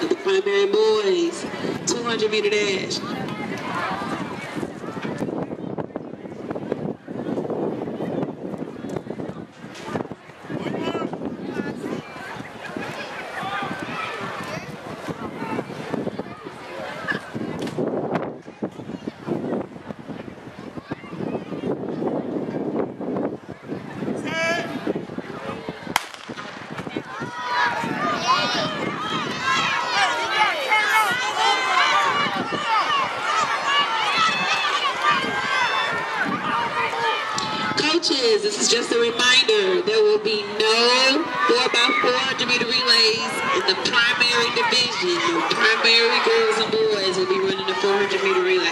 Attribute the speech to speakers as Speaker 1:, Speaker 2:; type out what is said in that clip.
Speaker 1: of the primary boys 200-meter dash. This is just a reminder, there will be no 4x400-meter relays in the primary division. The primary girls and boys will be running the 400-meter relay.